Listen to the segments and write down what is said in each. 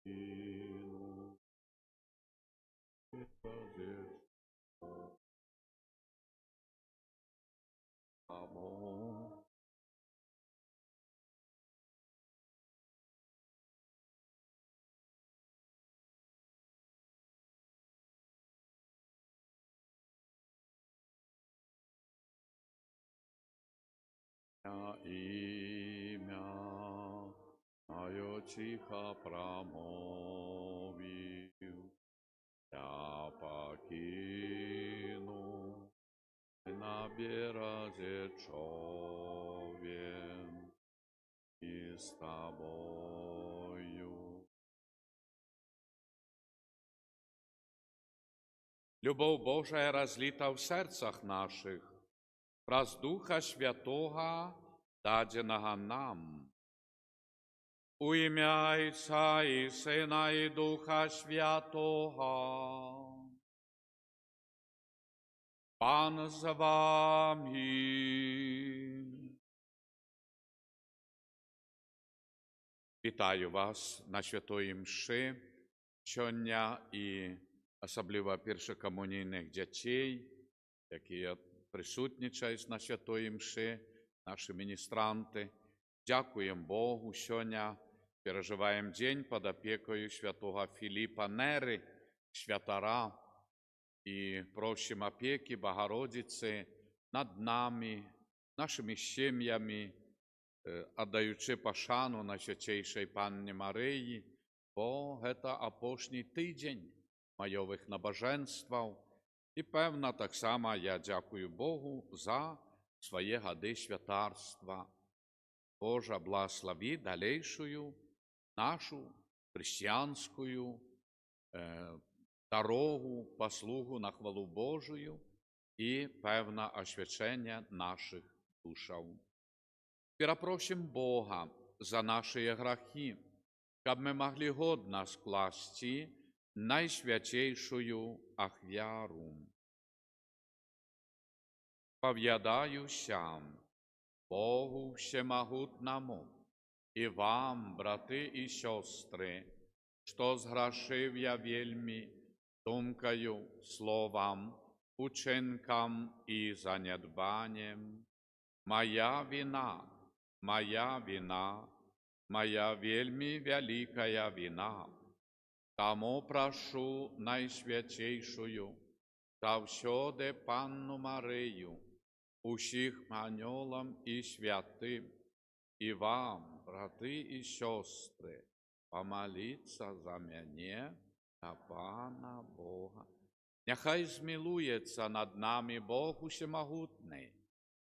Inu, Amor. Имя мое тихо промолвил, я покину на березе човен и с тобою. Любов Божия разлита в серцах наших, праз Духа Святого, даденого нам. У ім'я Отця і Сина і Духа Святого. Пан з вами. Вітаю вас на святої мші сьогодні і особливо першокомунійних дітей, які присутнічають на святої мші, наші міністранти. Дякуємо Богу, сьогодні переживаємо день під опікою святого Філіпа Нери, святара, і просимо опіки Богородиці над нами, нашими сім'ями, віддаючи пошану Найсвятейшій Панні Марії, бо це опошній тиждень майових набоженств. І, певно, так само я дякую Богу за своє годи святарства. Боже, благослови дальнейшую нашу христианскую дорогу, послугу на хвалу Божию и, певно, освящение наших душаў. Перапросим Бога за наши грехи, каб мы могли годно скласти Найсвятейшую ахвяру. Пов'ядаюся Богу Всемогутному и вам, браты и сестры, что сгрешив я вельми думкою, словом, учинком и занедбанием. Моя вина, моя вельми великая вина. Тому прошу Найсвятейшую, завсёды Панну Марию, усіх анёлам и святым, и вам, браты и сестры, помолиться за мяне, за Пана Бога. Нехай змилуется над нами Бог Усемогутний,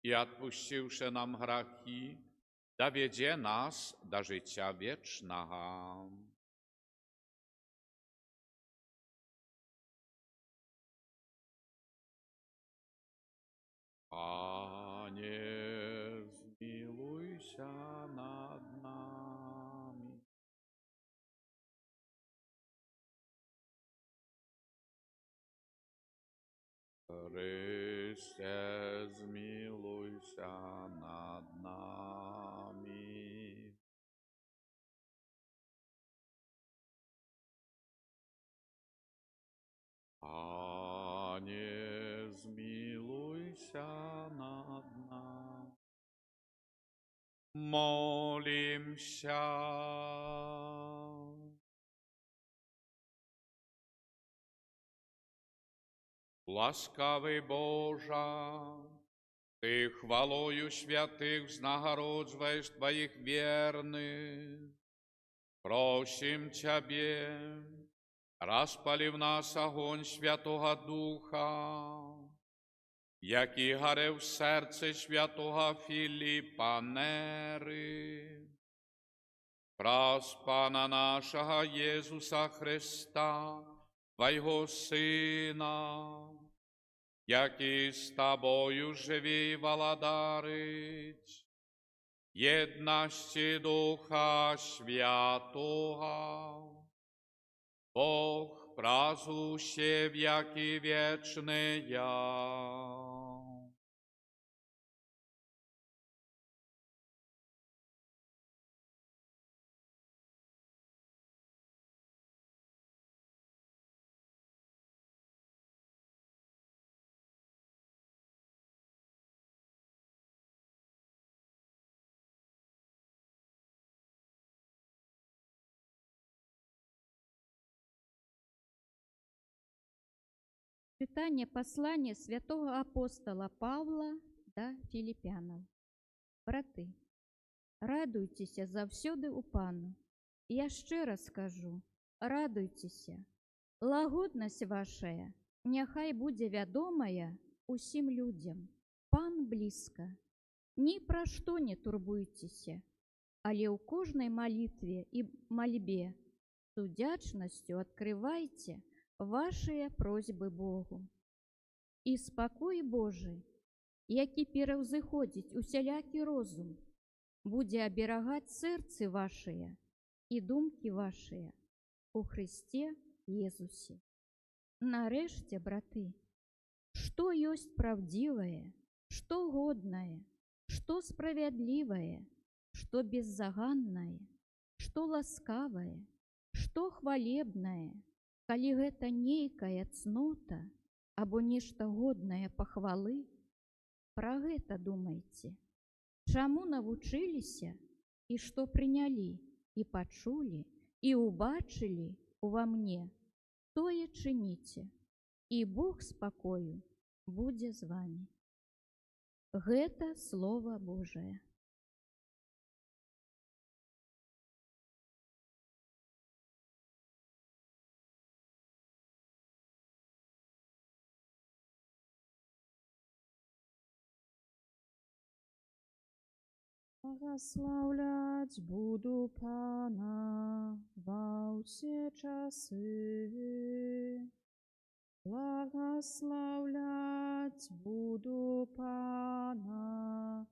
и, отпустивши нам грехи, доведе нас до життя вечного. Пане, змилуйся над нами. Христе, змилуйся над нами. Пане, змилуйся над нами. Молимся. Ласкавий Божа, Ты хвалою святых знагороджуєш Твоих верных. Просим Тебе, распали в нас огонь Святого Духа, який горе в серце святого Філіпа Нери, праз Пана нашого Єсуса Христа, Твоего Сина, який з Тобою живі володарить, єдності Духа Святого, Бог празднуще веки вечные. Читание послания святого апостола Павла до Филиппянам. Браты, радуйтеся заўсёды ў Пану. Яшчэ раз скажу, радуйцеся. Лагоднасць вашая няхай будзе вядомая усім людзям. Пан блізка. Ні пра што не турбуйцеся, але ў кожнай малітве і мальбе з удзячнасцю адкрывайце вашыя просьбы Богу. І спакой Божий, які пераўзыходзіць усялякі розум, будзе аберагаць сэрцы вашыя і думкі вашыя у Христе Езусе. Нарэшце, браты, што ёсць праўдзівае, што годнае, што справядлівае, што беззаганнае, што ласкавае, што хвалебнае, калі гэта нейкая цнота або нешта годнае пахвалы, пра гэта думайце. Чаму навучыліся і што прынялі, і пачулі, і ўбачылі ува мне, тое чыніце, і Бог спакою будзе з вамі. Гэта Слова Божае. Благословлять буду Пана во все часы. Благословлять буду Пана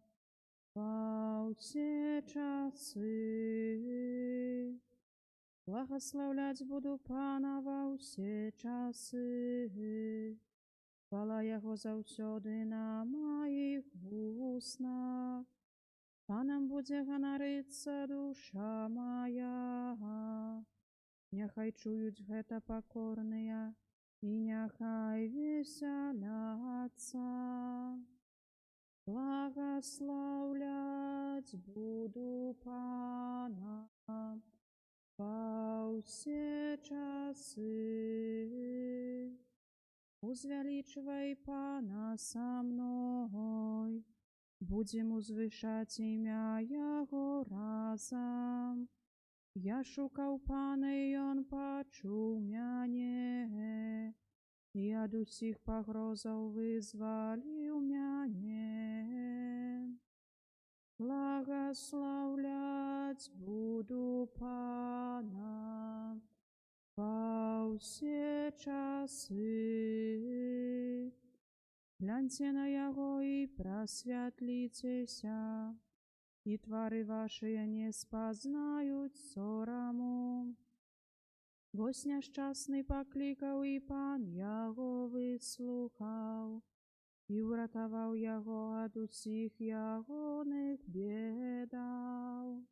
во все часы. Благословлять буду Пана во все часы. Хвала Яго заўсёды на моих вуснах. Панам будзе ганарыцца душа моя, няхай чуюць гэта пакорныя і няхай весяляцца. Благословлять буду Пана во все часы. Узвялічвай Пана со мной, будем узвышаць імя Яго разам. Я шукаў Пана, і Ён пачуў мяне, і ад усіх пагрозаў вызваліў мяне. Благословлять буду Пана во все часы. Гляньте на Яго і прасвятліцеся, і твары вашыя не спазнаюць сораму. Вось няшчасны паклікаў, і Пан яго выслухаў, і ўратаваў яго ад усіх ягоных бедаў.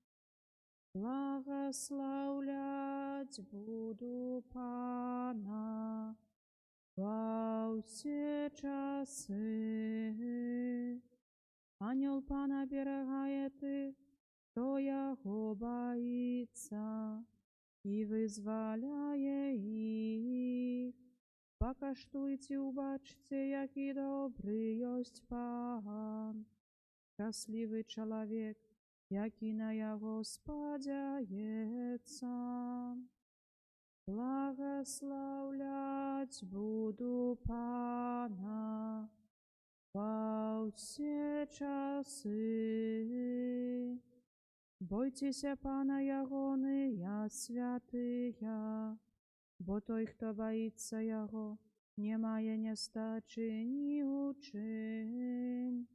Благословлять буду Пана во все часы. Ангел Пана оберегает их, кто Яго боится, и вызволяє их. Покаштуйте, убачьте, який добрий ёсть Пан. Щасливий чоловік, який на Яго сподяється. Благословлять буду Пана во все часы. Бойтеся Пана ягония святыя, бо той, хто боїться Його, не має нестачі ні у чим.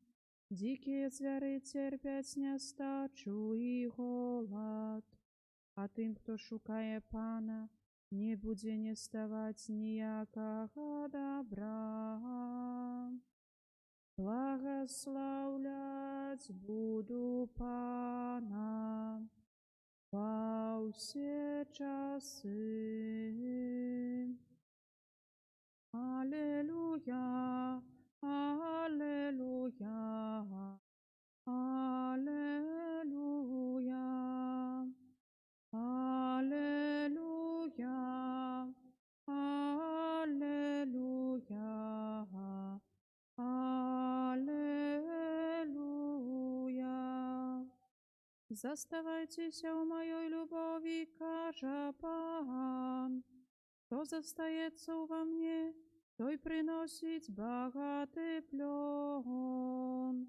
Дикі звери терпять нестачу і голод, а тим, хто шукає Пана, не буде неставать ніякого добра. Благословлять буду Пана во все часы. Аллилуйя, аллилуйя, аллилуйя, аллилуйя, аллилуйя. Заставайтеся у моей любови, кажа Пан. Кто застається во мне, той приносить багатий плон.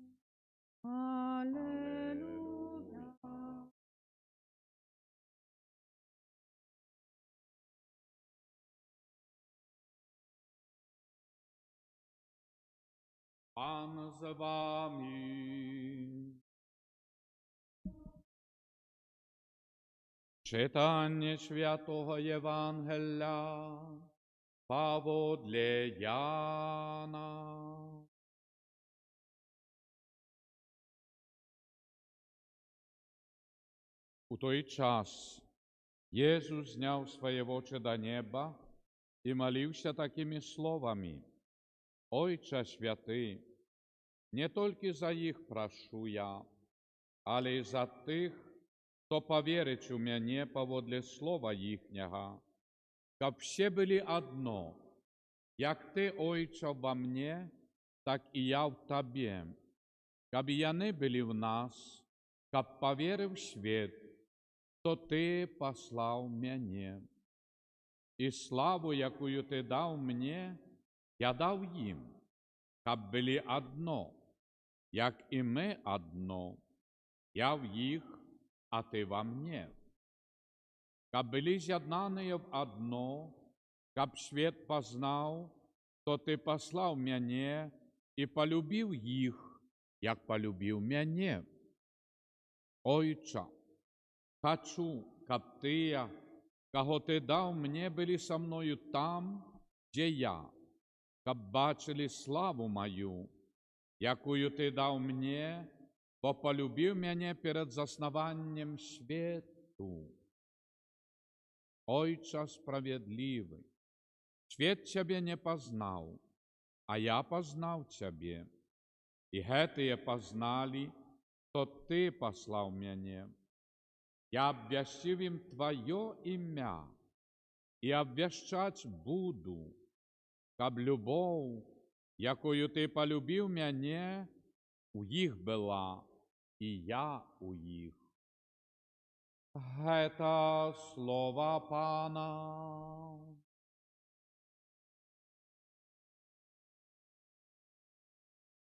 Аллилуйя. Пан з вами. Читання Святого Євангелія поводле Яна. У той час Єсус зняв своє очі до неба і молився такими словами: «Отче святий, не тільки за їх прошу я, але й за тих, хто повірить у мене поводле слова їхнього, щоб всі були одно, як ти, Отче, во мне, так і я в тобі, щоб вони були в нас, щоб повірив світ, що ти послав мене. І славу, яку ти дав мені, я дав їм, щоб були одно, як і ми одно, я в їх, а ти во мне. Щоб були з'єднані в одно, щоб світ познав, що ти послав мене і полюбив їх, як полюбив мене. Отче, хочу, щоб ти, кого ти дав мені, були со мною там, де я, щоб бачили славу мою, яку ти дав мені, бо полюбив мене перед заснуванням світу. Отче справедливий, світ тебе не познав, а я познав тебе, і гетые познали, що ти послав мене. Я обвящив їм Твоє ім'я, і обвящать буду, щоб любов, якою ти полюбив мене, у їх була, і я у їх. Это слово Пана.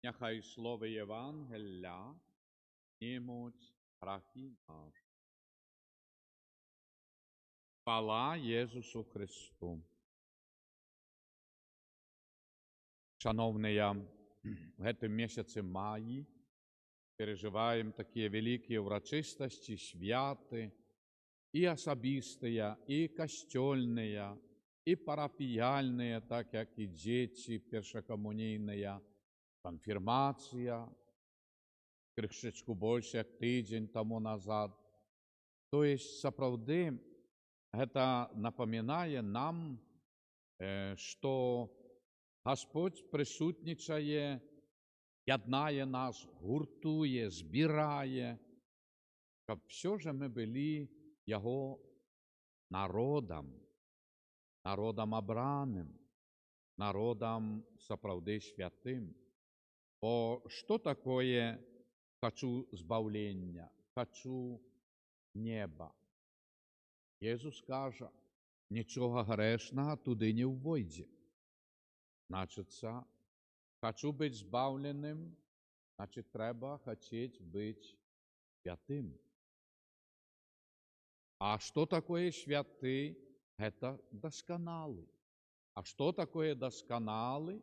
Нехай слово Євангелія знімуть гріхи наші. Хвала Єсусу Христу. Шановні, в цьому місяці маї переживаем такие великие урочистости, святы, и особистые, и костельные, и парафияльные, так как и дети, першокомунійная, конфірмація, кришечку більше як тиждень тому назад. То есть, справді, это напоминає нам, що Господь присутнічає, єднає нас, гуртує, збирає, щоб все ж ми були Його народом, народом обраним, народом справді святим. Бо що таке «хочу збавлення», «хочу неба»? Ісус каже, нічого грешного туди не ввойде. Значиться, хочу бути збавленим, значить, треба хотіти бути святим. А що таке святий? Це досконалий. А що таке досконалий?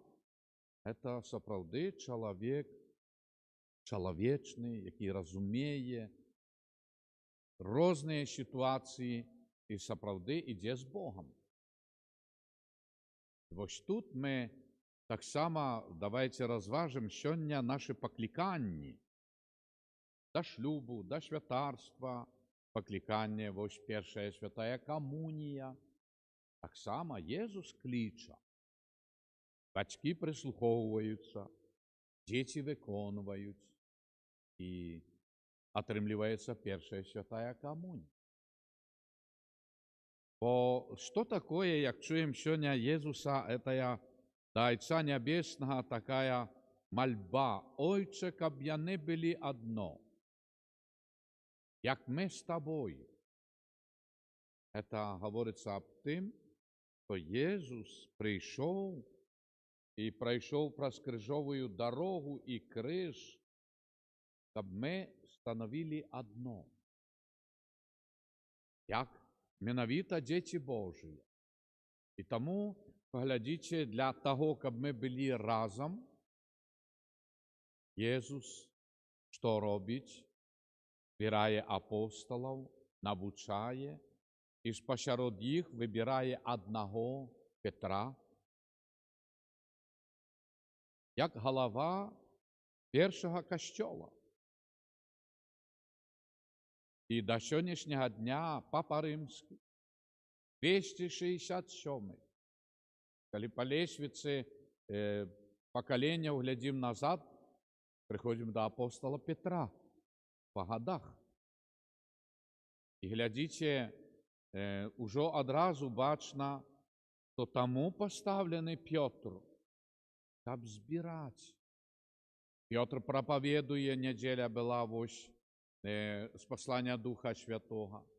Це справді чоловік, чоловічний, який розуміє різні ситуації і справді йде з Богом. Ось тут ми так само давайте розважимо сьогодні наші покликання до шлюбу, до святарства, покликання, ось перша святая комунія. Так само Ісус кличе. Батьки прислуховуються, діти виконують, і отримується перша святая комунія. Бо що таке, як чуємо сьогодні Ісуса, це до Отця Небесного така мольба, «Отче, щоб вони були одно». як ми з тобою. Это говорится об тим, що Єсус прийшов і пройшов праз крижовую дорогу і криж, щоб ми становили одно. Як менавіта дзеці Божії. І тому, поглядіть, для того, щоб ми були разом, Єсус що робить? Збирає апостолів, навчає, і спосеред їх вибирає одного Петра, як голова першого костьола. І до сьогоднішнього дня Папа Римський, 267, коли по лестнице покоління глядим назад, приходимо до апостола Петра по годах. І глядите, уже одразу бачно, що тому поставлений Петр, щоб збирати. Петр проповідує, неділя була ось з послання Духа Святого.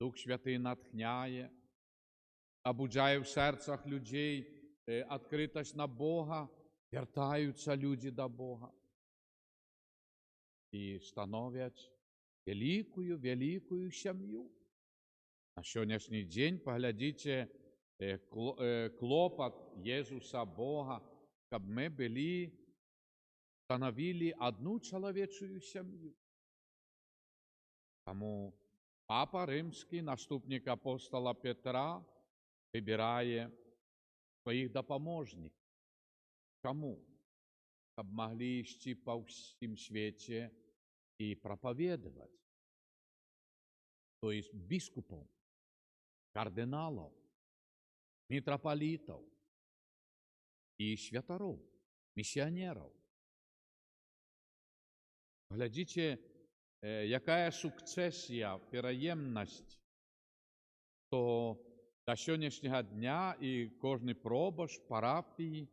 Дух Святий натхняє, обуджає в серцях людей відкритість на Бога, вертаються люди до Бога. І становлять великую сім'ю. На сьогоднішній день, поглядіть, клопот Єсуса Бога, щоб ми становили одну чоловічу сім'ю. Тому Папа Римський, наступник апостола Петра, вибирає своїх допоможників. Чому? Щоб могли йти по всім світі і проповідувати. Тобто біскупів, кардиналів, митрополитів і святорів, місіонерів. Глядите, яка сукцесія, переємність, то до сьогоднішнього дня і кожний пробаш парафії,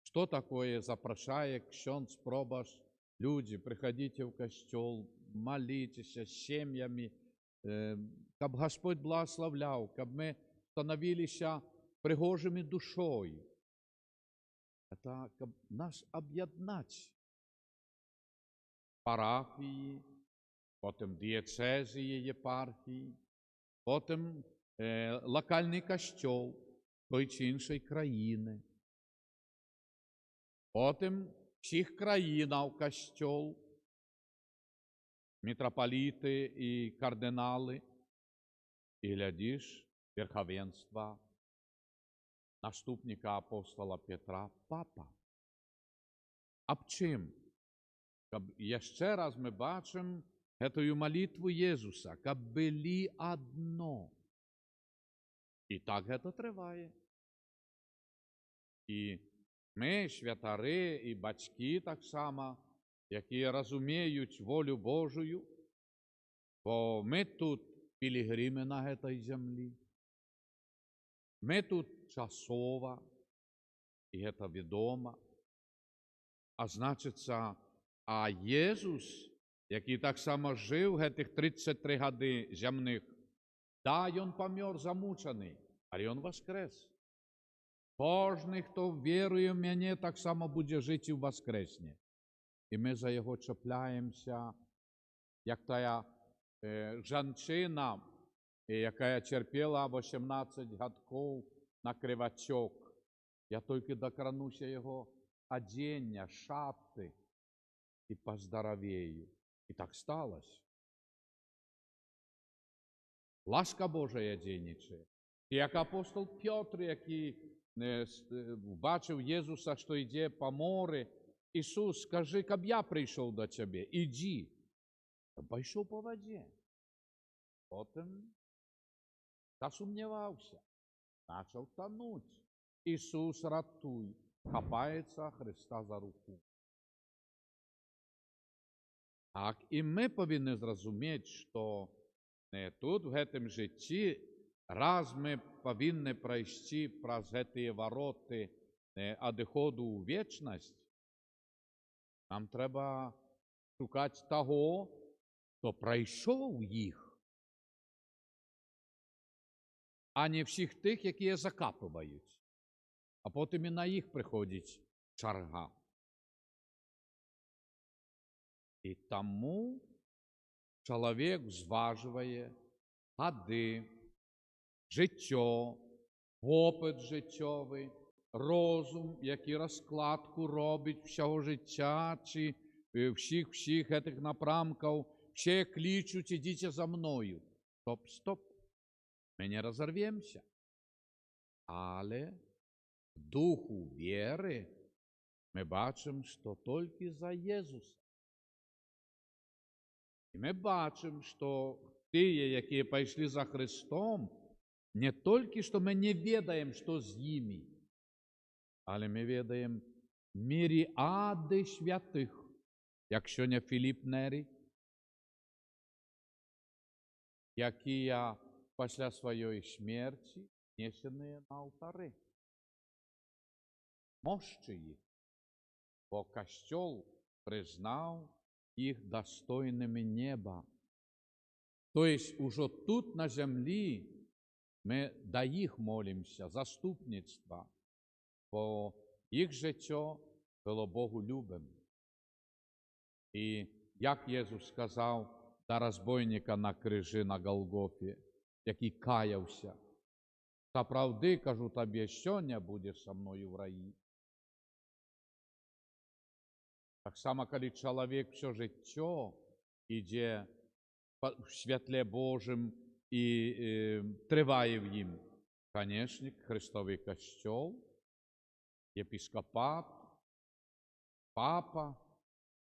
що таке запрошає ксьондз пробаш, люди, приходите в костел, молитесь з сім'ями, щоб Господь благословляв, щоб ми становилися пригожими душою. Це щоб нас об'єднати. Парафії, потім дієцезії, єпархії, потім локальний костел той чи іншої країни, потім всіх країнах костел, митрополіти і кардинали, і глядиш, верховенство наступника апостола Петра, Папа. Об чим? Ще раз ми бачимо цю молитву Єсуса, щоб були одно. І так це триває. І ми, святари і батьки так само, які розуміють волю Божою, бо ми тут пілігрими на цій землі, ми тут часово, і це відомо, а значиться, а Єсус, який так само жив цих 33 роки земних, да, Він помер замучений, але Він воскрес. Кожний, хто вірує в мене, так само буде жити і воскресне. І ми за Його чіпляємося, як та жінка, яка терпіла 18 років на кривачок. Я тільки докрануся Його одіння, шапки, і поздоровею. І так сталося. Ласка Божа дійничає. І як апостол Петр, який бачив Єсуса, що йде по морі, Ісус, скажи, щоб я прийшов до тебе, іди. Пішов по воді. Потім засумнівався, почав тонути. Ісус ратуй, хапається Христа за руку. Так, і ми повинні зрозуміти, що тут, в цьому житті, раз ми повинні пройти през ці вороти відходу у вічність, нам треба шукати того, хто пройшов їх, а не всіх тих, які закапують. А потім і на їх приходить чарга. І тому чоловік зважує годи, життя, опит життєвий, розум, який розкладку робить всього життя, чи всіх цих напрамків, всі кличуть, ідіть за мною. Стоп, ми не розорвемося. Але в духу віри ми бачимо, що тільки за Ісуса. І ми бачимо, що ті, які пішли за Христом, не тільки, що ми не відаємо, що з ними, але ми відаємо міріади святих, якщо не Філіп Нері, які після своєї смерті несені на алтари. Мощі їх, бо Костюл признав їх достойними неба. Тобто, уже тут на землі ми до їх молимося, заступництва, бо їх життя було Богу любим. І як Ісус сказав до розбойника на крижі на Голгофі, який каявся, «Та правди, кажу тобі, сьогодні будеш со мною в раї». Так само, коли чоловік все життя йде в світлі Божим і триває в їм, звісно, Христовий Костюл, єпископат, папа,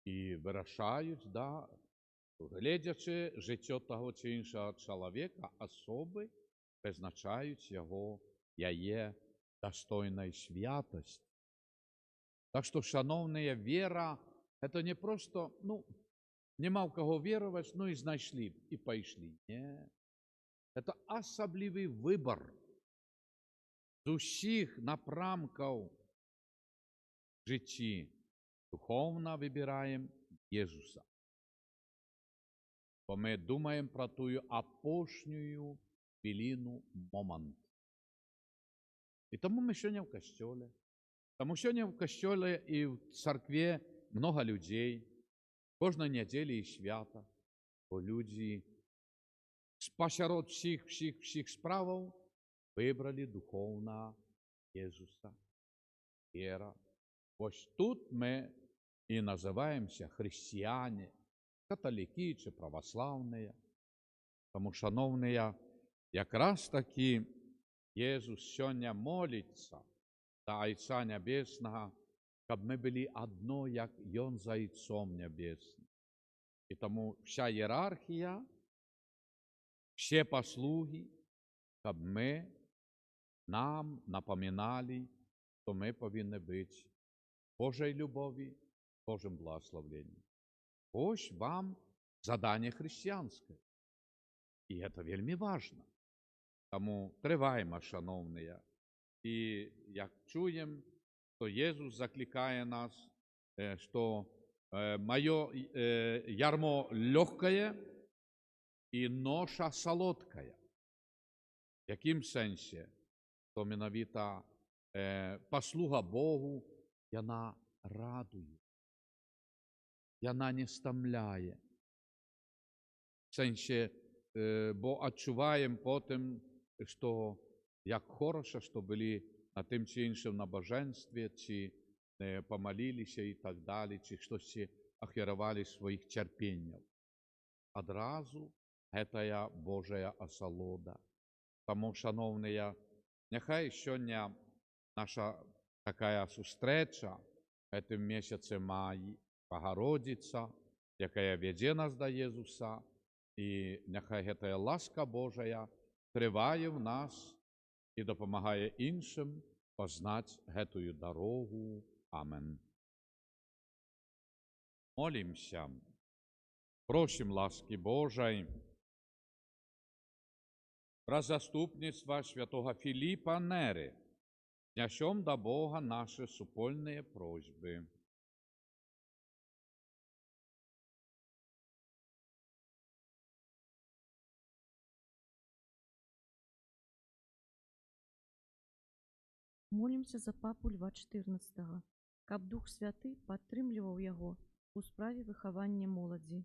і вирішають, глядячи життя того чи іншого чоловіка, особи призначають його, я є достойною святості. Так що, шановні, віра – це не просто, нема в кого вірувати, і знайшли, і пішли. Ні. Це особливий вибір з усіх напрамків в житті. Духовно вибираємо Ісуса. Бо ми думаємо про ту опошню хвилину, момент. І тому ми сьогодні в костьолі. Тому сьогодні в костьолі і в церкві много людей. Кожної неділі і свята. Бо люди посеред всіх справ вибрали духовно Ісуса. Віра. Ось тут ми і називаємося християни, католики чи православні. Тому, шановні, якраз таки Ісус сьогодні молиться до Отця Небесного, щоб ми були одно, як Він за Отцом Небесним. І тому вся ієрархія, всі послуги, щоб нам напоминали, що ми повинні бути Божої любові, Божим благословенням. Ось вам задання християнське. І це вельми важливо. Тому триваємо, шановні. І як чуємо, то Ісус закликає нас, що моє ярмо легке і ноша солодка. В яким сенсі? То міновіта послуга Богу, вона радує. Вона не стомляє. В сенсі, бо відчуваємо потім, що як хорошо, що були на тим чи іншим набоженстві, чи помолилися і так далі, чи щось охерували своїх терпіннів. Одразу це Божа осолода. Тому, шановні, нехай сьогодні наша така зустріча в цьому місяці маї, Богородиця, яка веде нас до Ісуса, і нехай ця ласка Божа триває в нас і допомагає іншим познати цю дорогу. Амен. Молимося. Просим ласки Божої про заступництво святого Філіпа Нери, несем до Бога наши супольные просьбы. Молімся за папу Льва XIV, каб Дух Святы падтрымліваў яго у справе выхавання моладзі.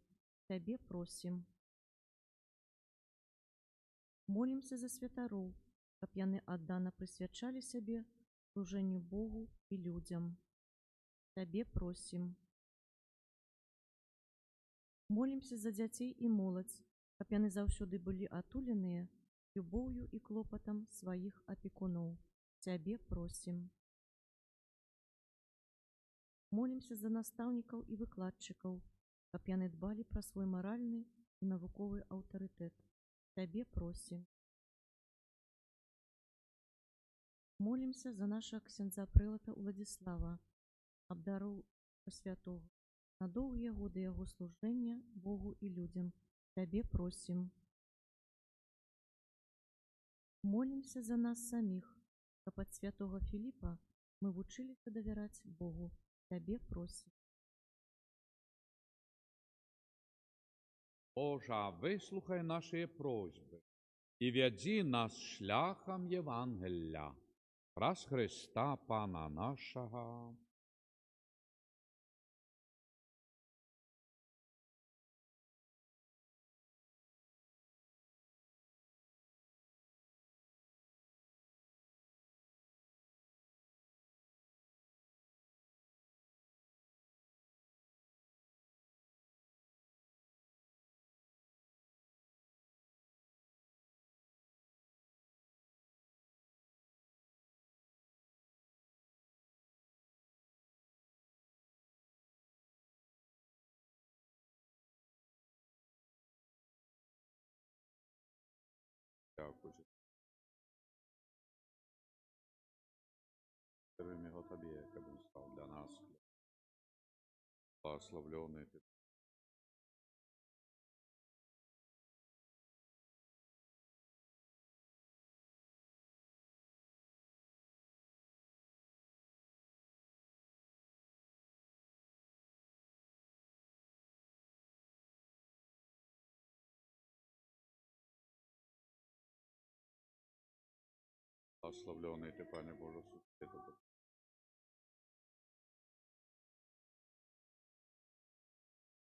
Цябе просім. Молімся за святароў, каб яны аддана прысвячалі сябе служэнню Богу і людзям. Цябе просім. Молімся за дзяцей і моладзь, каб яны заўсёды былі атуленыя любоўю і клопатам сваіх апекуноў. Цябе просім. Молімся за настаўнікаў і выкладчыкаў, каб яны дбалі пра свой маральны і навуковы аўтарытэт. Цябе просім. Молімся за нашага ксяндза прэлата Уладзіслава, абдароў святого, на доўгія годы яго служэння Богу і людзям. Цябе просім. Молімся за нас саміх, каб ад святого Філіпа мы вучыліся давяраць Богу. Цябе просім. Божа, вислухай наші просьби і вядзі нас шляхам Євангелля. Раз Христа Пана нашого. Дякую. Даруємо його Тобі, який він став для нас. Благословлений Ти. Благословлений Ти, Пане Боже, Святий.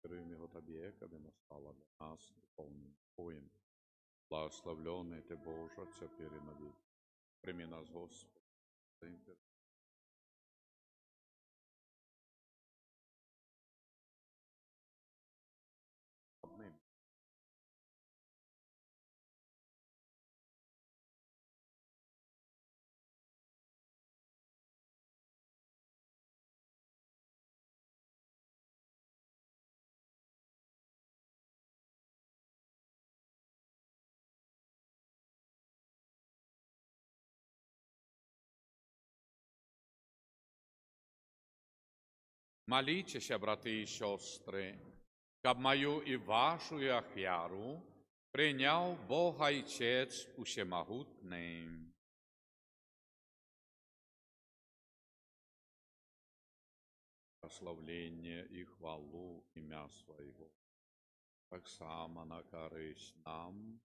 Даруємо його Тобі, який він став для нас духовним воїн. Благословлений Ти, Боже, тепер і навіки. Прийми нас, Господи. Аминь. Моліться, брати і сестри, щоб мою і вашу ахвяру прийняв Бог Отець Усемогутний. Прославлення і хвалу ім'я Своєго, так само на користь нам.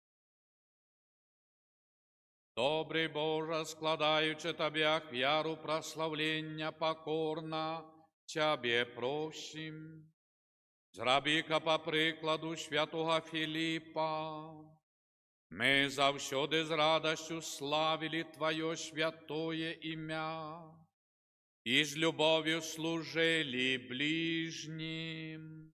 Добрий Боже, складаючи Тобі ахвяру прославлення покорно, Тебе просим, зроби-ка по прикладу святого Філіпа. Ми завсюди з радостю славили Твое святое ім'я і з любов'ю служили ближнім.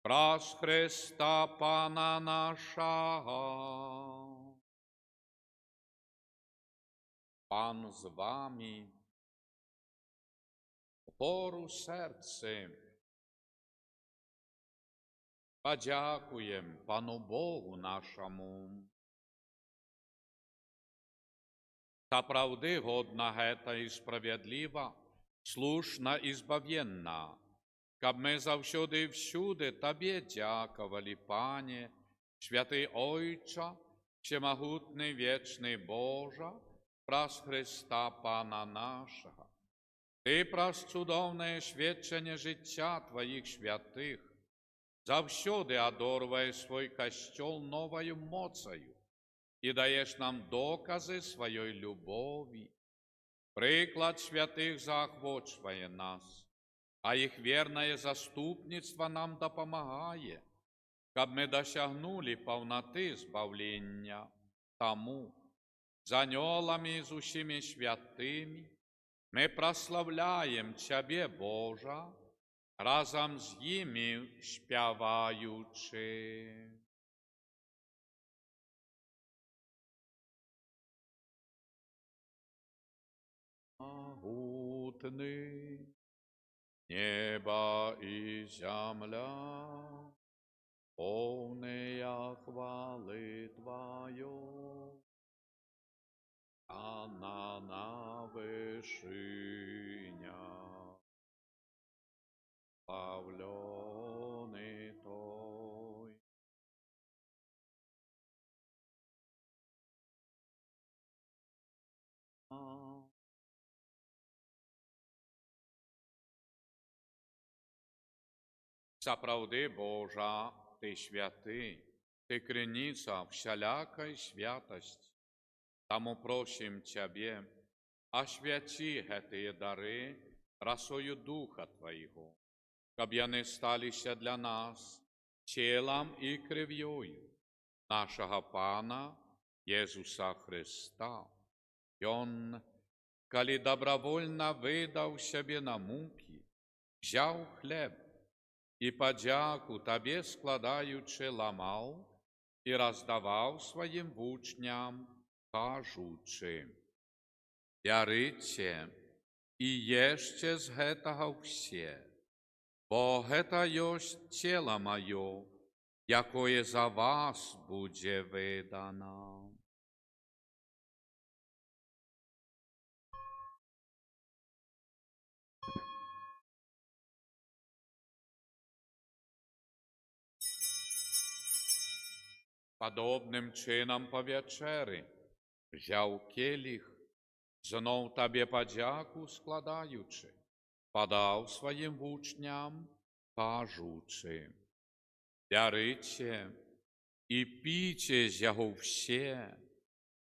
Праз Христа Пана нашого. Пан з вами. Пору серцем. Подякуєм Пану Богу нашому. Та правди годна гета і справедлива, слушна і збав'єнна, каб ми завсюди і всюди Тобі дяковали, Пане, святий Ойче, всемогутний вічний Боже, праз Христа Пана нашого. Ти праз цудовне свідчення життя Твоїх святих завсюди одорваєш свій костюл новою моцею і даєш нам докази своєї любові. Приклад святых заохочиває нас, а їх вірне заступництво нам допомагає, щоб ми досягнули повноти збавлення. Тому з анgelами і з усіми святими ми прославляємо Тебе, Божа, разом з ними співаючи. Могутный небо и земля, полная хвалы Твою, она на вышинях, славленый Той. Сапраўды, Божа, Ты святы, Ты криниця всялякой святости. Тому просим Тебе, освяти гэтые дары росою Духа Твоего, каб яны сталіся для нас телом и кров'ю нашего Пана Иисуса Христа. Он, коли добровольно выдал себе на муки, взял хлеб и подяку Тебе складаючи ламал и раздавал своим вучням, кажучи: «Бярыце і ешце з гэтага ўсе, бо гэта ёсць цела маё, якое за вас будзе выдано». Подобним чином по вечері взяв келих, знов Тебе подяку складаючи, подав своїм вучням, кажучи: «Бярыце і пійце з яго все,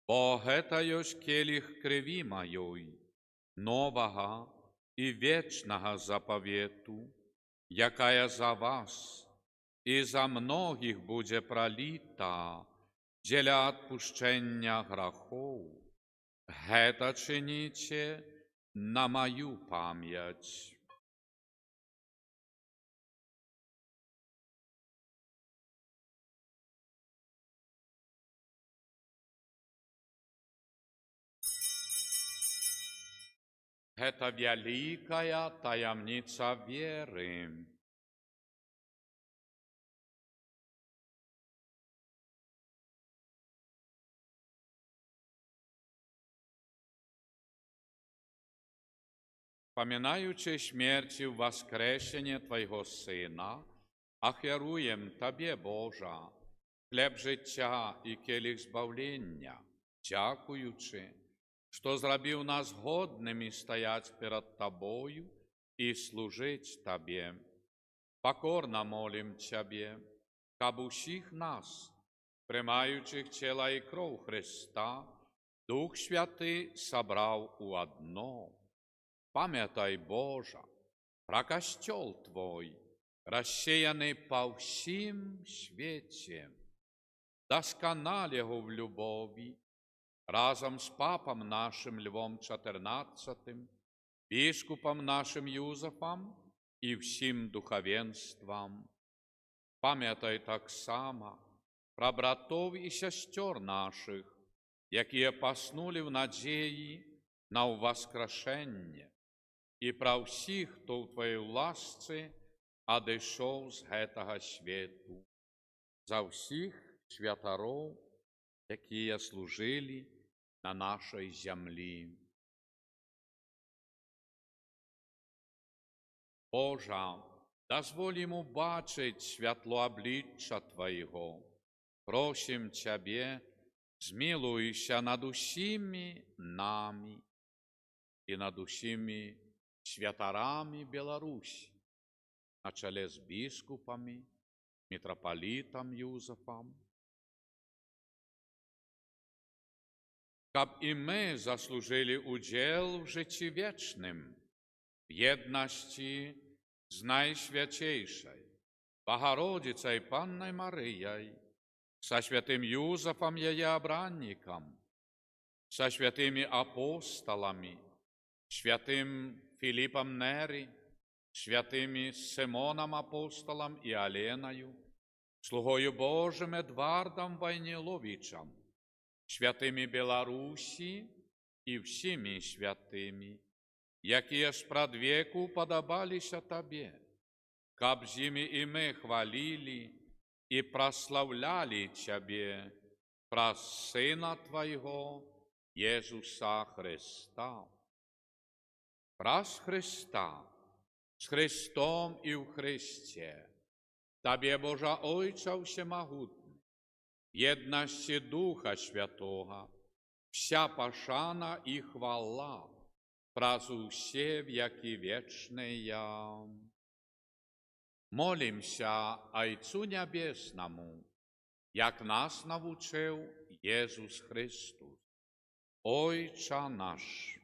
бо гэта ёсць келих крові маёй, новага і вечнага заповіту, якая за вас і за многіх будзе проліта дзеля адпушчэння грахоў. Гэта чыніце на маю памяць». Гэта вялікая таямніца веры. Поминаючи смерти в воскресение Твоего Сына, ахвяруем Тебе, Божа, хлеб життя і келих збавлення, дякуючи, що зробив нас годними стоять перед Тобою і служить Тебе. Покорно молим Тебе, каб усіх нас, приймаючих тіла і кров Христа, Дух Святий собрав у одно. Пам'ятай, Божа, про костел Твой, рассеянный по всім свете, досконал его в любови, разом с папом нашим Львом XIV, бискупом нашим Юзефом и всім духовенством. Пам'ятай так само про братов и сестер наших, які поснули в надії на воскрешення, і про всіх, хто в Твоїй ласці одійшов з гэтага свету, за всіх святаров, які служили на нашій землі. Божа, дозволь йому бачить святло обличчя Твоєго. Просим Тебе, змилуйся над усіми нами і над усіми святарами Беларусі, на чолі з біскупами, митрополитом Юзефом, Каб і ми заслужили удзел в жыцці вечным, в еднасці з Найсвяцейшай, Богородицей Панной Марыяй, со святым Юзефом яе абранником, со святыми апостолами, святым Филиппом Нери, святыми Симоном апостолом и Оленою, слугою Божим Эдвардом Войниловичем, святыми Беларусі и всеми святыми, якія спрадвеку подобалися Табе, каб з імі і мы хвалили и прославляли Тебе праз Сына Твоего, Иисуса Христа. Праз Христа, с Христом и в Христе, Табе, Божа Ойча Всемогутний, в едности Духа Святого, вся пошана и хвала, праз усе веки вечные. Молимся Отцу Небесному, як нас навчив Ісус Христос, Ойче наш.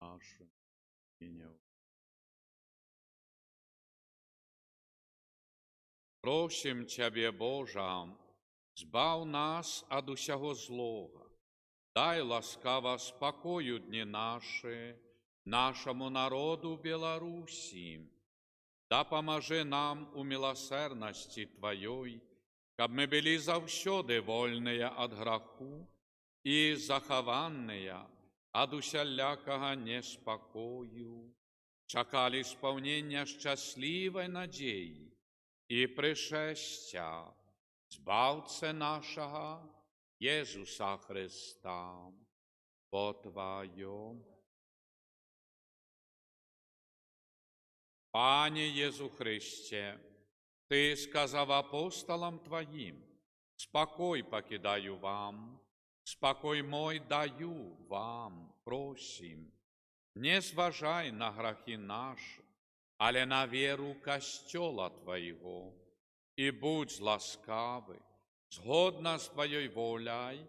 Наше ім'я. Просим Тебе, Божа, збав нас ад усяго злога, дай ласкаво спокою дні наші, нашому народу Беларусі, да поможи нам у милосердности Твоей, каб мы были завсёды вольные от граху и захованные от усялякого неспокою, чакали исполнения счастливой надеи и пришестя Збавце нашего Иисуса Христа, по Твоем. Пане Иису Христе, Ты сказав апостолам Твоим: «Спокой покидаю вам, спокой мой даю вам, просим, не зважай на грехи наши, але на веру Костела Твоего, и будь ласкавый, згодно с Твоей волей,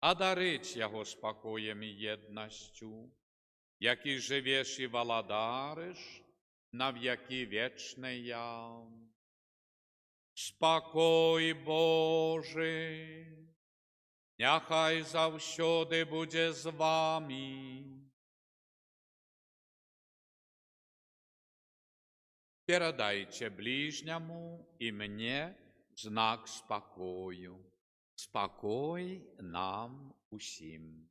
одарить Его спокоем и едностью, який живеш и володариш на веки вечные. Спокой Божий, нехай завсёды буде з вами. Передайте ближнему и мне знак спокою. Спокой нам усім.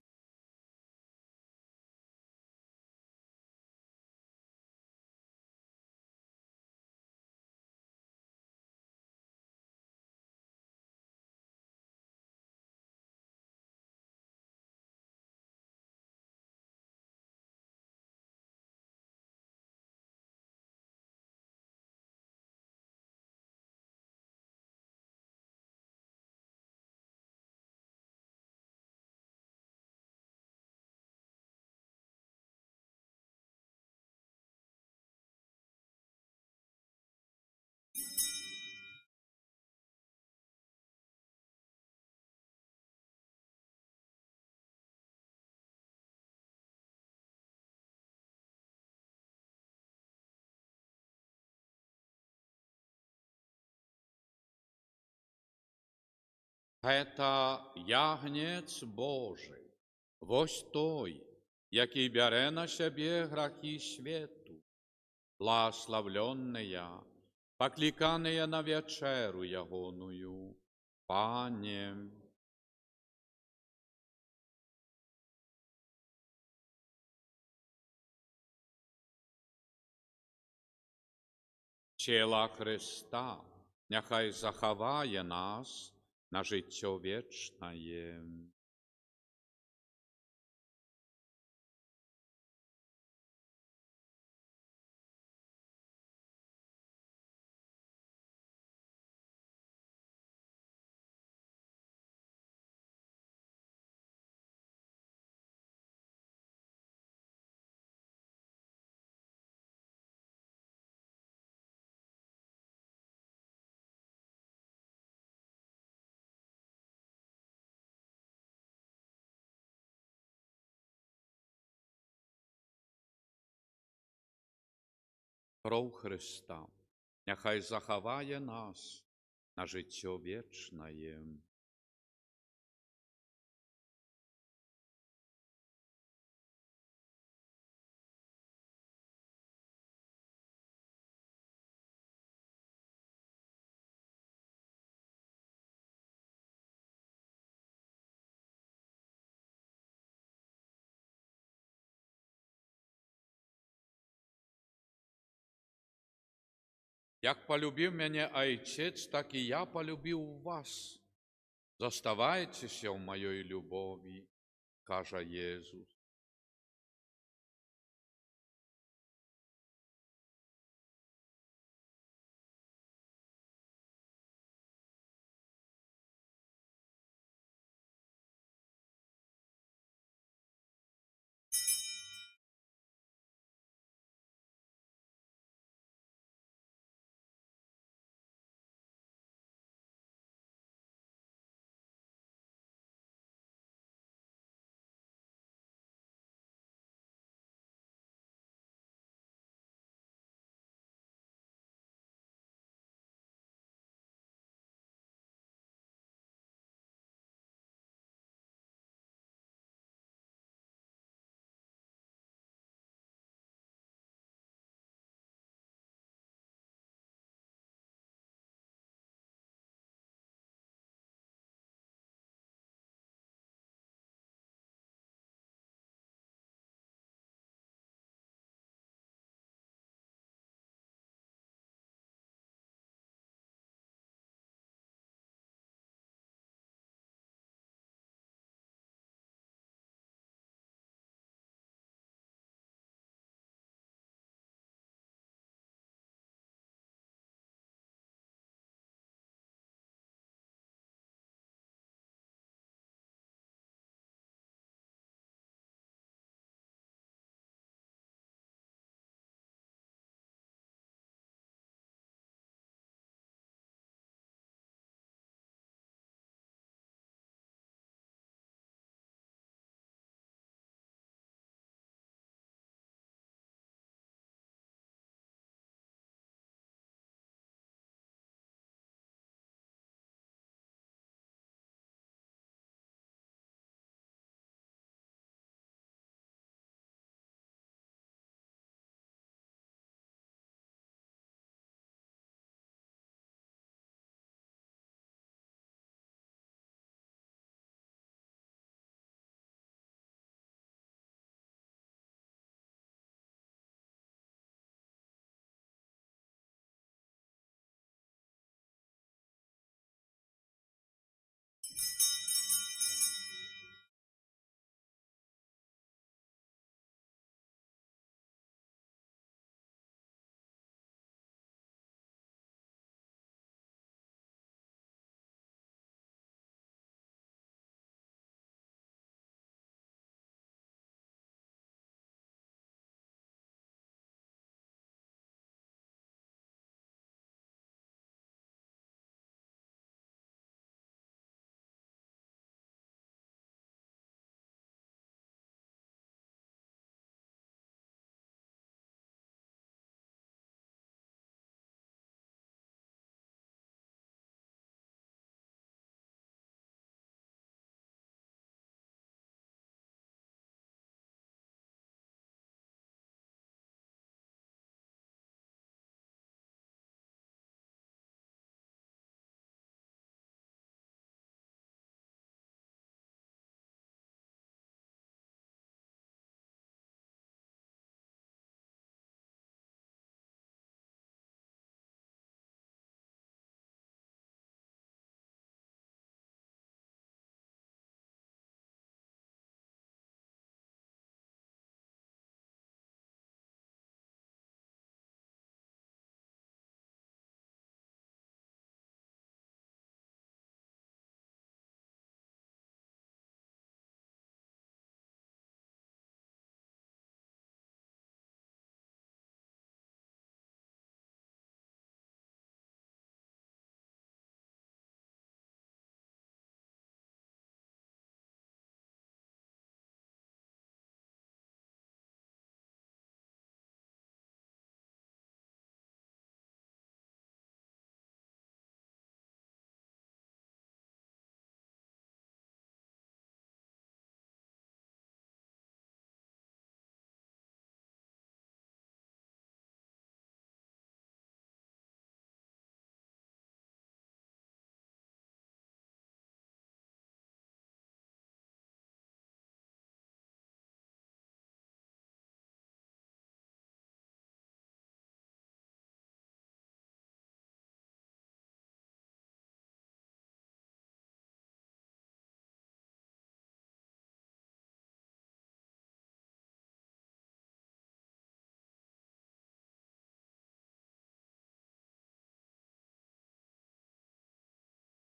Это ягнець Божий, вось той, який бере на себе грехи свету, благословленные, покликанные на вечеру ягоную. Пане, тіла Христа, нехай заховає нас на життя вічне. Кров Христа, нехай заховає нас на життя вічне. Як полюбив мене Отець, так і я полюбив вас. Зоставайтеся в моїй любові, каже Єсус.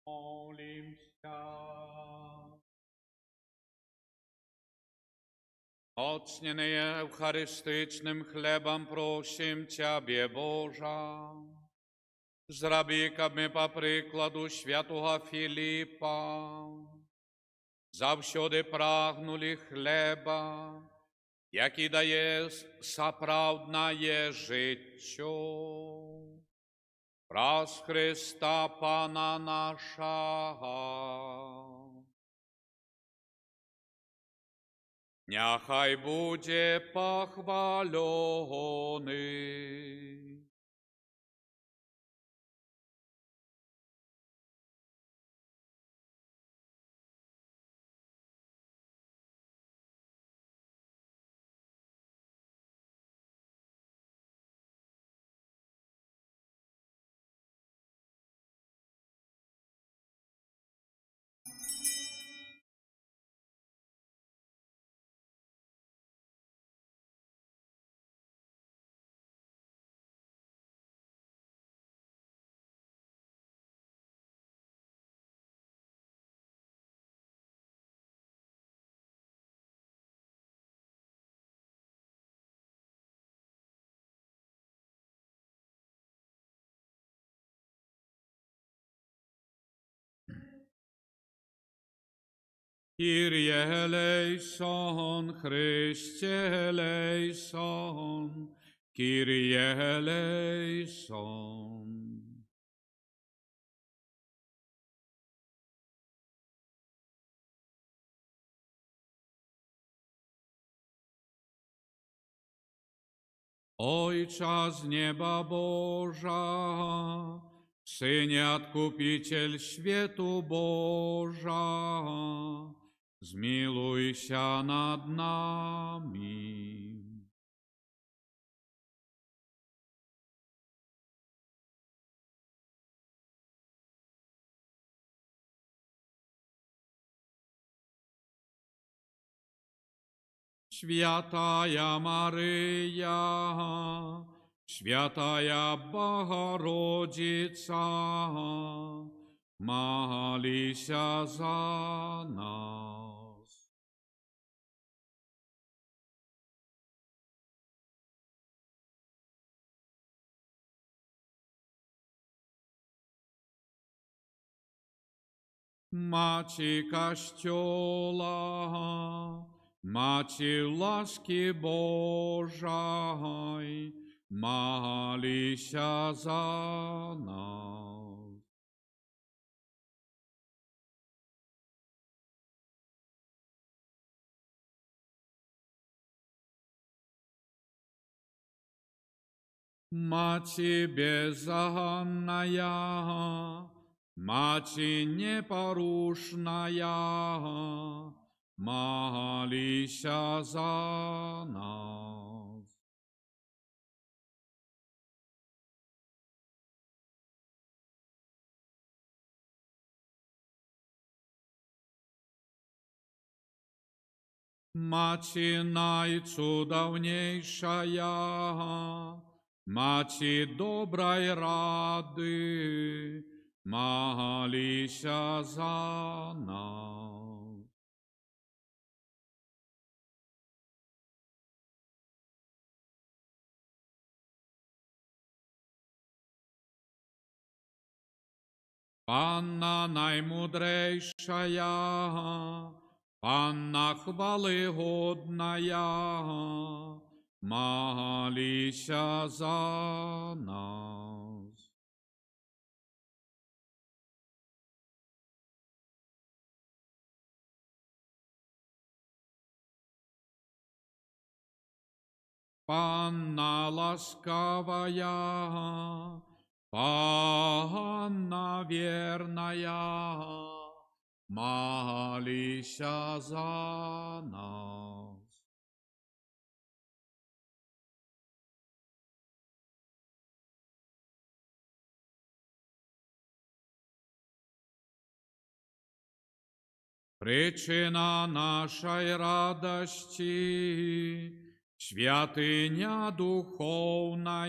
Молимся. Ocnienie Eucharystycznym chlebem prosим Ciebie, Boża, zrobi, aby po przykładu świętego Filipa zawsiody pragnuli chleba, jaki daje saprawdne życiu. Przez Chrysta Pana naszego. Niechaj będzie pochwalony. Kyrie eleison, Chryste eleison, Kyrie eleison. Ojca z nieba Boża, Synie Odkupiciel światu Boża, zmiłuj się nad nami. Świętaja Maryja, Świętaja Bogorodzica, módl się za nas. Maci Kościoła, Maci łaski Bożej, módl się za nas. Maci bezzahanная, Maci nieporuszная, módl się za nas. Maci najcudowniejsza, Maci dobrej rady, módl się za nas. Panna najmudrejsza, Panna chwały godna, módl się za nas. Panna łaskawa, Panna wierna, módl się za nas. Przyczyna naszej radości, Świętynia duchowna,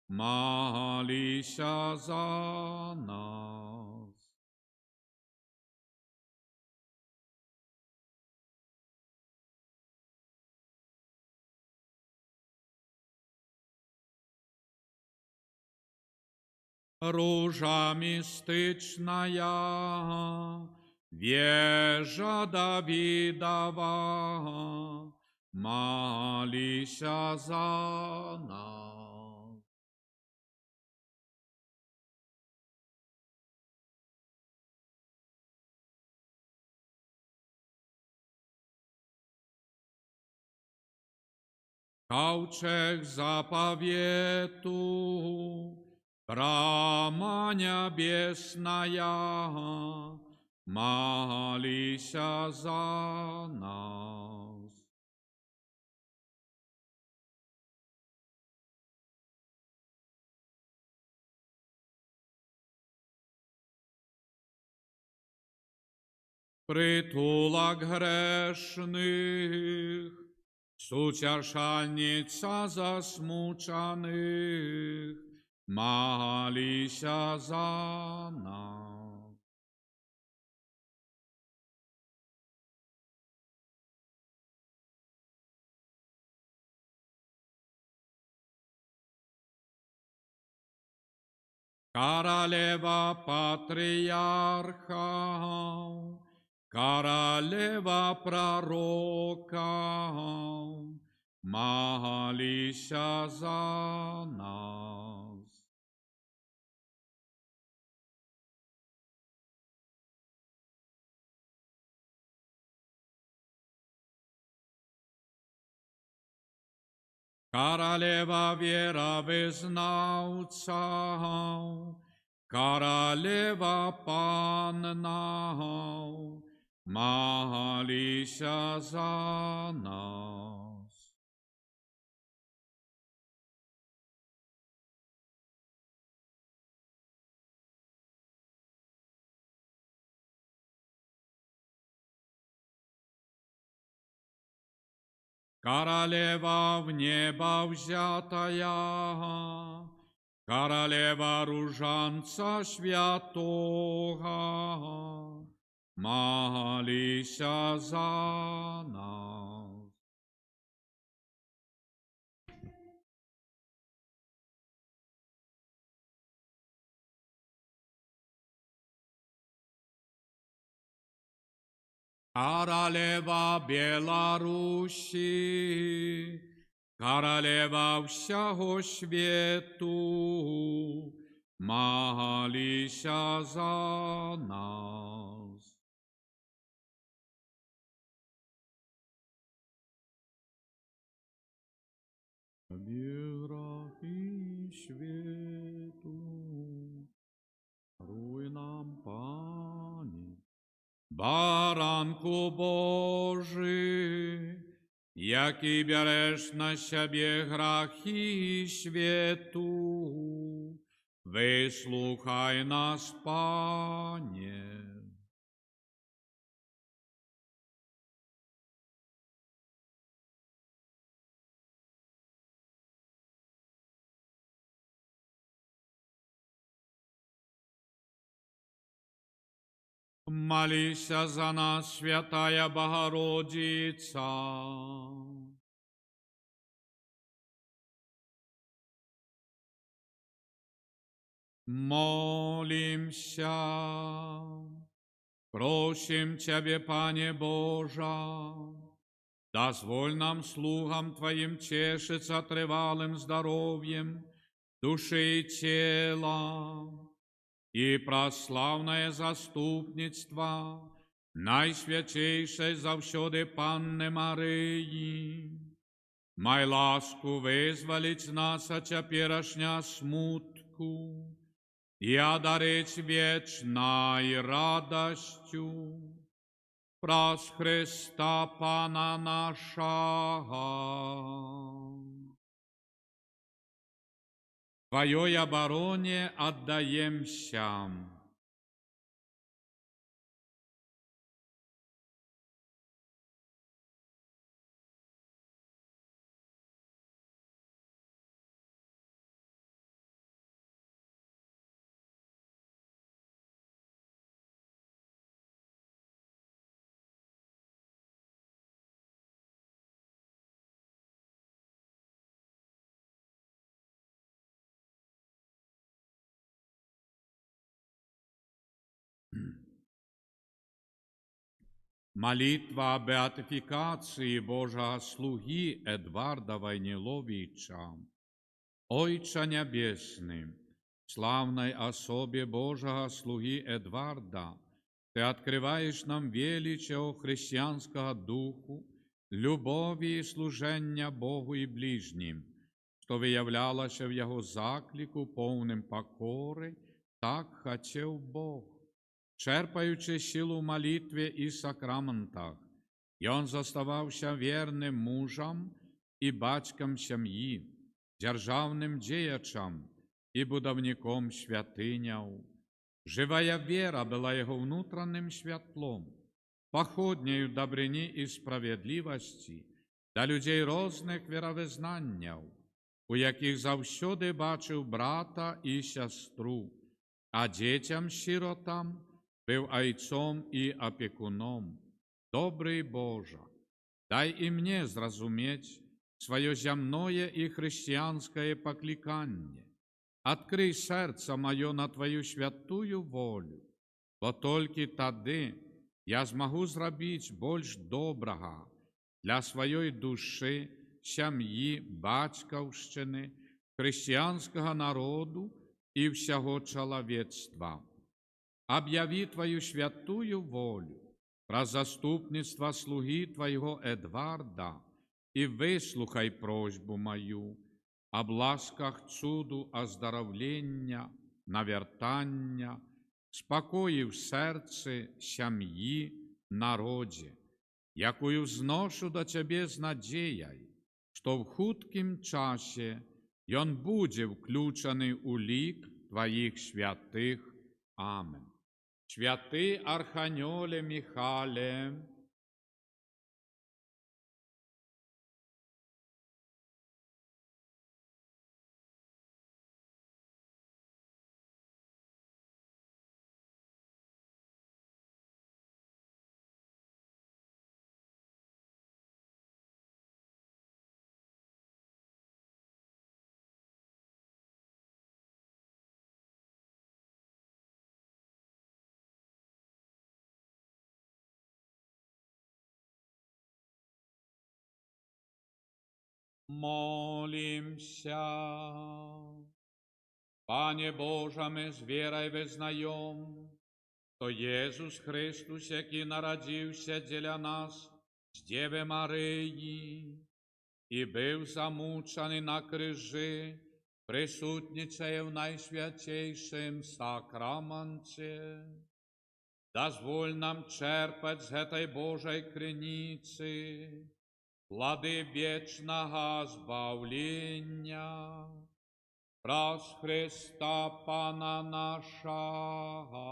módl się za nas. Ружа мистичная, вежа Давидова, молися за нас. Ковчег заповету, брама небесная, молися за нас. Притулок грешних, сутешальниця засмучених, молися за нас. Королева патриархов, королева пророков, молися за нас. Королева веровызнавцев, королева паннов, молися за нас. Королева в небо взятая, королева ружанца святого, молися за нас. Королева Беларуси, королева всього світу, молися за нас. Грехи світу, даруй нам, Пані. Баранку Божий, який береш на себе грехи світу, вислухай нас, Пане. Молися за нас, Святая Богородица. Молимся. Просим Тебе, Пане Божа, дозволь нам, слугам Твоим, тешиться тривалым здоровьем души и тела, и прославное заступництво Найсвятейшей завсёды Панны Марии. Май ласку визволить нас от теперешня смутку и одарить вечной радостью праз Христа Пана нашего. Твоей обороне отдаемся. Молитва о беатификации Божьего слуги Эдварда Войниловича. Ойче Небесный, в славной особе Божьего слуги Эдварда, Ты открываешь нам величие христианского духу, любові і служення Богу і ближнім, що виявлялося в Його заклику повним покори, так хотів Бог. Черпаючи силу в молитві і сакраментах, і Он заставався вірним мужем і батьком сім'ї, державним діячем і будовником святиняв. Живая вера была Его внутренним святлом, походнею добрині і справедливості до людей різних віровизнаннів, у яких завсюди бачив брата і сестру, а дітям-сиротам був ойцом і опікуном. Добрий Боже, дай і мені зрозуміти своє земное і християнське покликання. Открий серце моє на Твою святую волю, бо тільки тоді я змогу зробити більш доброго для своєї душі, сім'ї, батьківщини, християнського народу і всього чоловічства. Об'яви Твою святую волю про заступництво слуги Твоего Эдварда и выслухай просьбу мою об ласках чуду оздоровлення, навертання, спокої в серці, сім'ї, народі, якую зношу до Тебе з надією, що в хуткім часі он буде включений у лік Твоїх святих. Амен. Святий Архангеле Михайле, молимся. Пане Боже, ми з вірою визнаємо, що Єсус Христос, який народився для нас з Діви Марії і був замучений на крижі, присутнічає в найсвятейшем сакраменті. Дозволь нам черпать з этой Божої криниці плоди вічного збавлення. Праз Христа Пана нашого.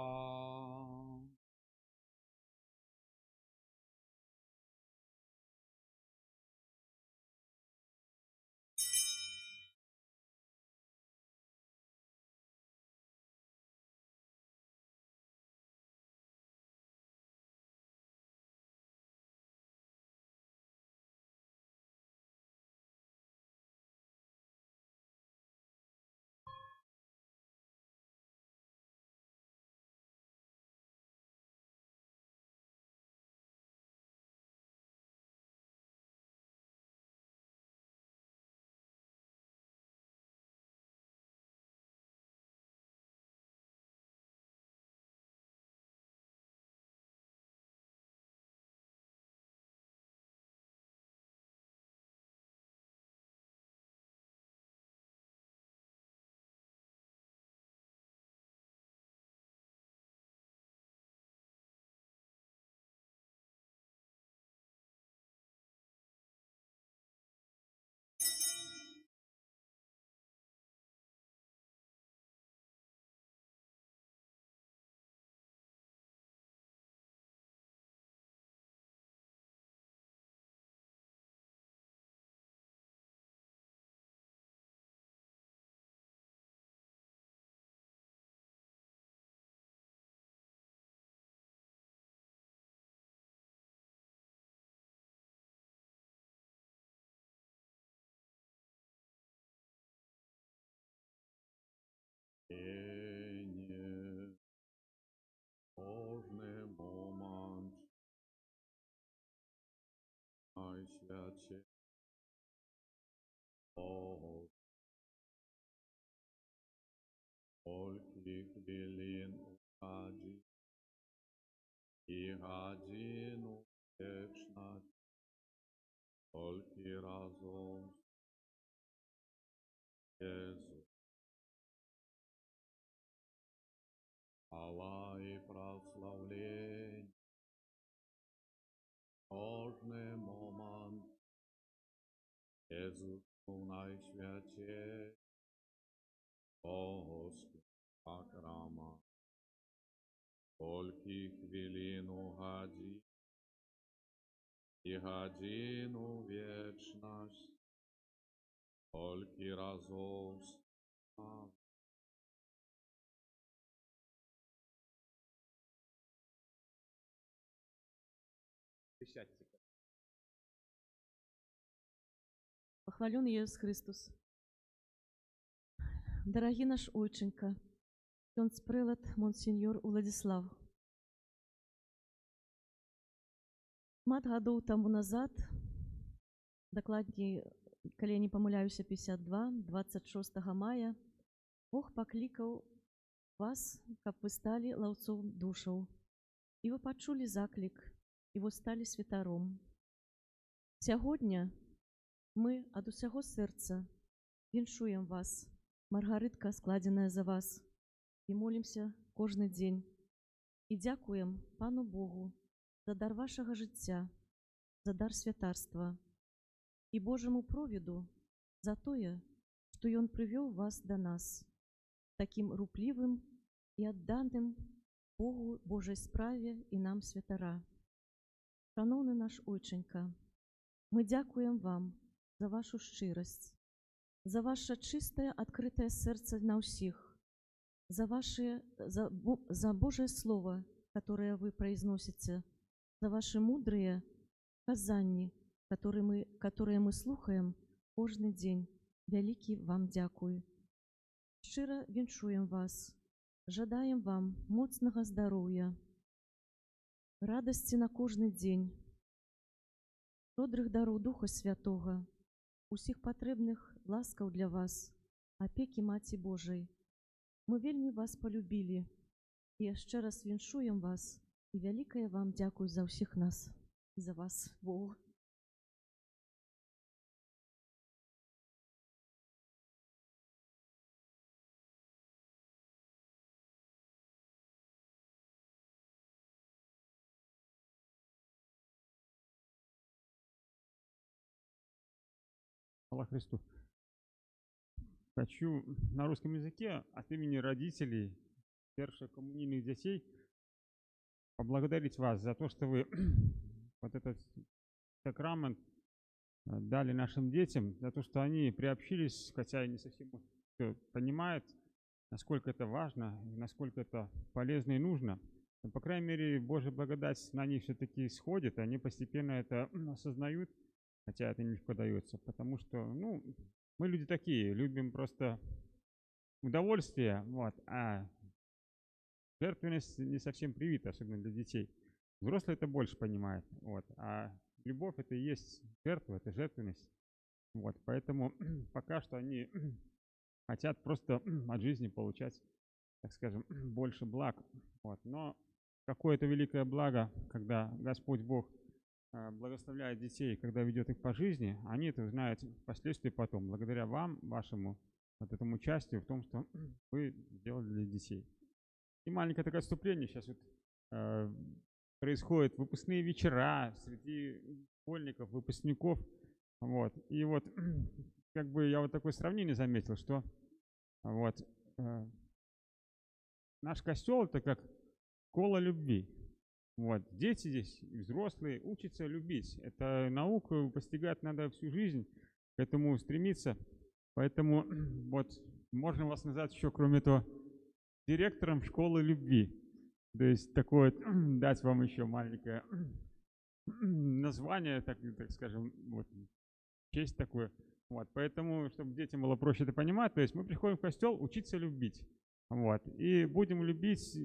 свяче. О, скольких хвилин угади, и годину вечность, сколько разом Иисус. Хвала и прославление, кожний момент, Єсусу найсвятей, Господь храма, скільки хвилин угади, і годину вічність, скільки разом слава. Похвален Иисус Христос. Дорогий наш ойченька, кьонц-прилад монсеньор Уладзіслав. Шмат гадоў таму назад, дакладней, калі я не памыляюся, 26 мая, Бог паклікаў вас, каб вы сталі лаўцом душаў. І вы пачулі заклік, і вы сталі святаром. Сягоння мы ад усяго сэрца віншуем вас, маргарытка, складзеная за вас, і молімся кожны дзень. І дзякуем Пану Богу за дар вашага жыцця, за дар святарства, і Божаму провіду за тое, што Ён прывёў вас да нас, такім руплівым і адданым Богу, Божай справе і нам святара. Шаноўны наш ойченька, мы дзякуем вам за вашу шчырасць, за ваше чыстае, адкрытае сэрца на ўсіх, за Божае Слово, которое вы произносите, за ваши мудрые казанні, которые мы слухаем кожны дзень. Вялікі вам дзякуй. Шчыра віншуем вас, жадаем вам моцнага здароўя, радасці на кожны дзень, щодрых дароў Духа Святога, усіх патрэбных ласкаў для вас, апекі Маці Божай. Мы вельмі вас полюбілі і яшчэ раз віншуем вас, і вялікае вам дзякуй за ўсіх нас і за вас, Богу. Хвала Христу. Хочу на русском языке от имени родителей першокоммунийных детей поблагодарить вас за то, что вы вот этот сакрамент дали нашим детям, за то, что они приобщились, хотя и не совсем все понимают, насколько это важно, насколько это полезно и нужно. Но, по крайней мере, Божья благодать на них все-таки сходит, и они постепенно это осознают, хотя это нелегко дается, потому что, мы люди такие, любим просто удовольствие, вот, а жертвенность не совсем привита, особенно для детей. Взрослые это больше понимают, вот, а любовь это и есть жертва, это жертвенность, вот, поэтому пока что они хотят просто от жизни получать, так скажем, больше благ, вот, но какое-то великое благо, когда Господь Бог благословляет детей, когда ведет их по жизни, они это узнают впоследствии потом, благодаря вам, вашему вот этому участию в том, что вы сделали для детей. И маленькое такое отступление. Сейчас вот происходят выпускные вечера среди школьников, выпускников. Вот. И вот как бы я вот такое сравнение заметил, что вот наш костел это как школа любви. Вот. Дети здесь, и взрослые, учатся любить. Это науку постигать надо всю жизнь, к этому стремиться. Поэтому вот можно вас назвать еще, кроме этого, директором школы любви. То есть такое, дать вам еще маленькое название, так скажем, вот, честь такую. Вот. Поэтому, чтобы детям было проще это понимать, то есть мы приходим в костел учиться любить. Вот. И будем любить,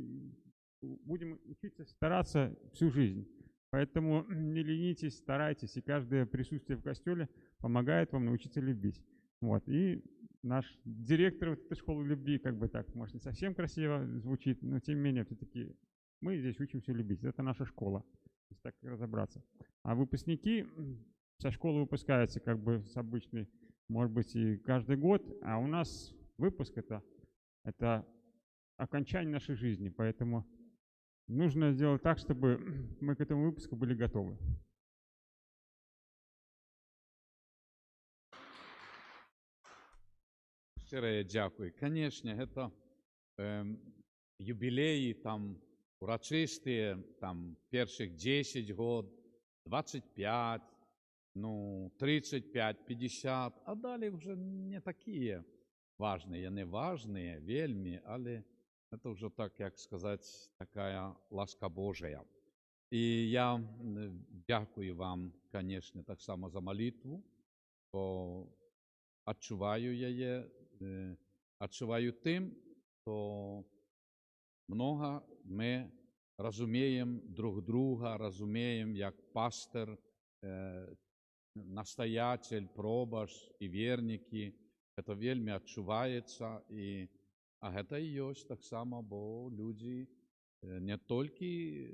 будем учиться стараться всю жизнь. Поэтому не ленитесь, старайтесь, и каждое присутствие в костеле помогает вам научиться любить. Вот. И наш директор вот этой школы любви, как бы так, может, не совсем красиво звучит, но тем не менее, все-таки мы здесь учимся любить. Это наша школа, если так разобраться. А выпускники со школы выпускаются как бы с обычной, может быть, и каждый год, а у нас выпуск это окончание нашей жизни, поэтому нужно сделать так, чтобы мы к этому выпуску были готовы. Щире дякую. Конечно, это юбилеи там урочисті, там перших 10 год, 25, ну, 35, 50, а далі вже не такі важні, не важні, вельми, але це вже так, як сказати, така ласка Божия. І я дякую вам, звісно, так само за молитву, бо відчуваю її, відчуваю тим, що много ми розуміємо друг друга, розуміємо, як пастир, настоятель, пробаш і вірники. Це вельми відчувається, а це і є так само, бо люди не тільки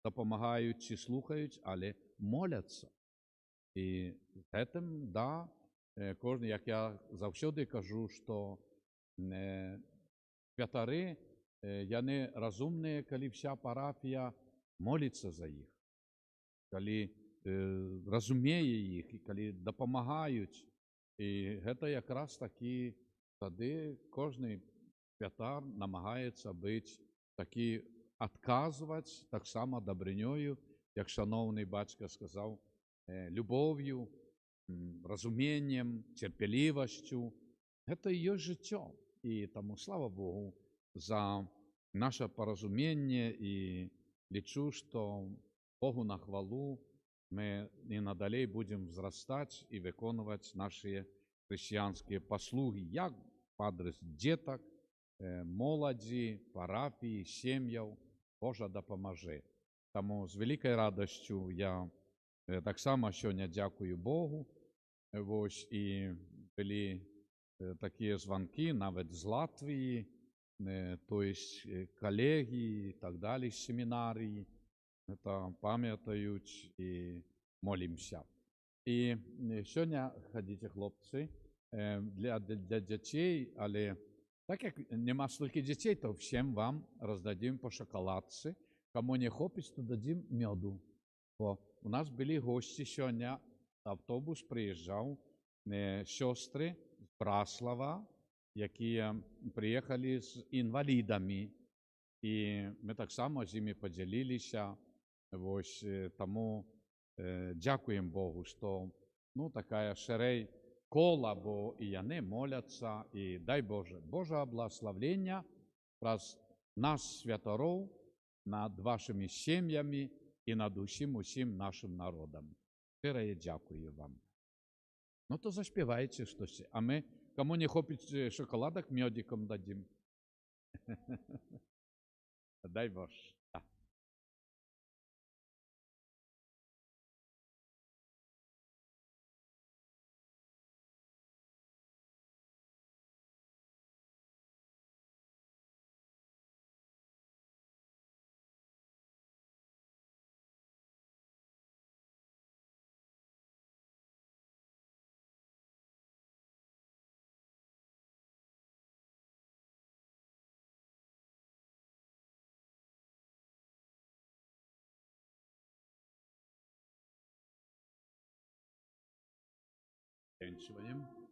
допомагають чи слухають, але моляться. І з цим, да, кожен, як я завжди кажу, що святари, вони розумні, коли вся парафія молиться за їх, коли розуміє їх, і коли допомагають. І це якраз таки тоді кожен святар намагається бути такий, відказувати так само добринею, як шановний батько сказав, любов'ю, розумінням, терпеливістю. Це її життя. І тому слава Богу за наше порозуміння, і лічу, що Богу на хвалу ми і надалі будемо зростати і виконувати наші християнські послуги, як в адрес діток, молоді, парафії, сім'їв. Боже допоможе. Тому з великою радістю я так само сьогодні дякую Богу. Ось і були такі дзвонки навіть з Латвії, тобто колеги і так далі з семінарії. Це пам'ятають і молимося. І сьогодні, ходіть, хлопці, для дітей, але так як нема стільки дітей, то всім вам роздадим по шоколадці. Кому не хопить, то дадим меду. Бо у нас були гості сьогодні, автобус приїжджав, сестри з Браслава, які приїхали з інвалідами. І ми так само з ними поділилися. Ось, тому дякуємо Богу, що така ширей кола, бо і вони моляться, і дай Боже, Боже благословення раз нас, святоров, над вашими сім'ями і над усім нашим народом. Щиро дякую вам. Ну, то заспівайте щось, а ми, кому не хопить шоколадок, медиком дадим. Дай Боже. Закінчуємо.